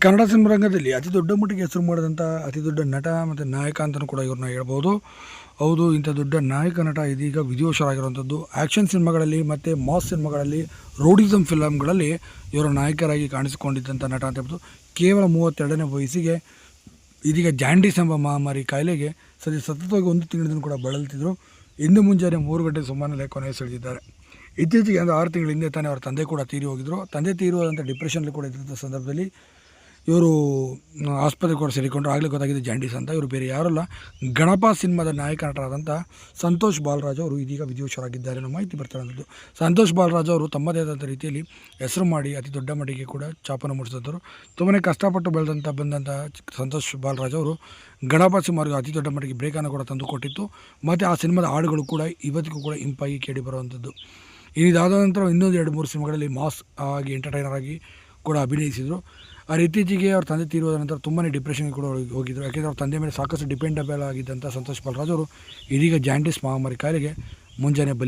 ಕನ್ನಡ ಸಿನಿಮಾರಂಗದಲ್ಲಿ ಅತಿ ದೊಡ್ಡ ಮಟ್ಟಿಗೆ ಹೆಸರು ಮಾಡಿದಂಥ ಅತಿ ದೊಡ್ಡ ನಟ ಮತ್ತು ನಾಯಕ ಅಂತಲೂ ಕೂಡ ಇವ್ರನ್ನ ಹೇಳ್ಬೋದು. ಹೌದು, ಇಂಥ ದೊಡ್ಡ ನಾಯಕ ನಟ ಇದೀಗ ವಿಧಿವಶರಾಗಿರುವಂಥದ್ದು. ಆ್ಯಕ್ಷನ್ ಸಿನಿಮಾಗಳಲ್ಲಿ ಮತ್ತು ಮಾಸ್ ಸಿನಿಮಾಗಳಲ್ಲಿ, ರೋಡಿಸಮ್ ಫಿಲಮ್ಗಳಲ್ಲಿ ಇವರ ನಾಯಕರಾಗಿ ಕಾಣಿಸಿಕೊಂಡಿದ್ದಂಥ ನಟ ಅಂತ ಹೇಳ್ಬೋದು. ಕೇವಲ 32ನೇ ವಯಸ್ಸಿಗೆ ಇದೀಗ ಜಾಂಡೀಸ್ ಎಂಬ ಮಹಾಮಾರಿ ಕಾಯಿಲೆಗೆ ಸತತವಾಗಿ 1 ತಿಂಗಳಿಂದ ಕೂಡ ಬಳಲ್ತಿದ್ರು. ಇಂದು ಮುಂಜಾನೆ 3 ಗಂಟೆ ಸುಮಾರಿನಲ್ಲಿ ಕೊನೆಗೆ ಸೆಳೆದಿದ್ದಾರೆ. ಇತ್ತೀಚೆಗೆ 6 ತಿಂಗಳ ಹಿಂದೆ ತಾನೇ ಅವರ ತಂದೆ ಕೂಡ ತೀರಿ ಹೋಗಿದ್ದರು. ತಂದೆ ತೀರುವಂಥ ಡಿಪ್ರೆಷನ್ಲಿ ಕೂಡ ಇದ್ದಂಥ ಸಂದರ್ಭದಲ್ಲಿ ಇವರು ಆಸ್ಪತ್ರೆಗೆ ಕೂಡ ಸೇರಿಕೊಂಡ್ರು. ಆಗಲೇ ಗೊತ್ತಾಗಿದೆ ಜಾಂಡೀಸ್ ಅಂತ. ಇವರು ಬೇರೆ ಯಾರಲ್ಲ, ಗಣಪ ಸಿನಿಮಾದ ನಾಯಕ ನಟರಾದಂಥ ಸಂತೋಷ್ ಬಾಲರಾಜ್ ಅವರು ಇದೀಗ ವಿಧಿವಶರಾಗಿದ್ದಾರೆ ಅನ್ನೋ ಮಾಹಿತಿ ಬರ್ತಾ ಇರೋದು. ಸಂತೋಷ್ ಬಾಲರಾಜ್ ಅವರು ತಮ್ಮದೇ ಆದಂಥ ರೀತಿಯಲ್ಲಿ ಹೆಸರು ಮಾಡಿ ಅತಿ ದೊಡ್ಡ ಮಟ್ಟಿಗೆ ಕೂಡ ಛಾಪನ್ನು ಮೂಡಿಸಿದ್ರು. ತುಂಬಾ ಕಷ್ಟಪಟ್ಟು ಬಂದಂಥ ಸಂತೋಷ್ ಬಾಲರಾಜ್ ಅವರು ಗಣಪ ಸಿನಿಮಾಗೆ ಅತಿ ದೊಡ್ಡ ಮಟ್ಟಿಗೆ ಬ್ರೇಕನ್ನು ಕೂಡ ತಂದು ಕೊಟ್ಟಿತ್ತು. ಮತ್ತು ಆ ಸಿನಿಮಾದ ಹಾಡುಗಳು ಕೂಡ ಇವತ್ತಿಗೂ ಕೂಡ ಇಂಪಾಗಿ ಕೇಳಿ ಬರುವಂಥದ್ದು. ಇದಾದ ನಂತರ ಇನ್ನೊಂದು 2-3 ಸಿನಿಮಾಗಳಲ್ಲಿ ಮಾಸ್ ಆಗಿ ಎಂಟರ್ಟೈನರ್ ಆಗಿ ಕೂಡ ಅಭಿನಯಿಸಿದರು. ಇತ್ತೀಚೆಗೆ ಅವ್ರ ತಂದೆ ತೀರೋದ ನಂತರ ತುಂಬಾ ಡಿಪ್ರೆಷನ್ಗೆ ಕೂಡ ಹೋಗಿದ್ದರು. ಯಾಕೆಂದರೆ ಅವ್ರ ತಂದೆ ಮೇಲೆ ಸಾಕಷ್ಟು ಡಿಪೆಂಡಬಲ್ ಆಗಿದ್ದಂಥ ಸಂತೋಷ್ ಬಾಲರಾಜ್ ಅವರು ಇದೀಗ ಜಾಂಡೀಸ್ ಮಹಾಮಾರಿ ಕಾಯಿಲೆಗೆ ಮುಂಜಾನೆ ಬಲಿ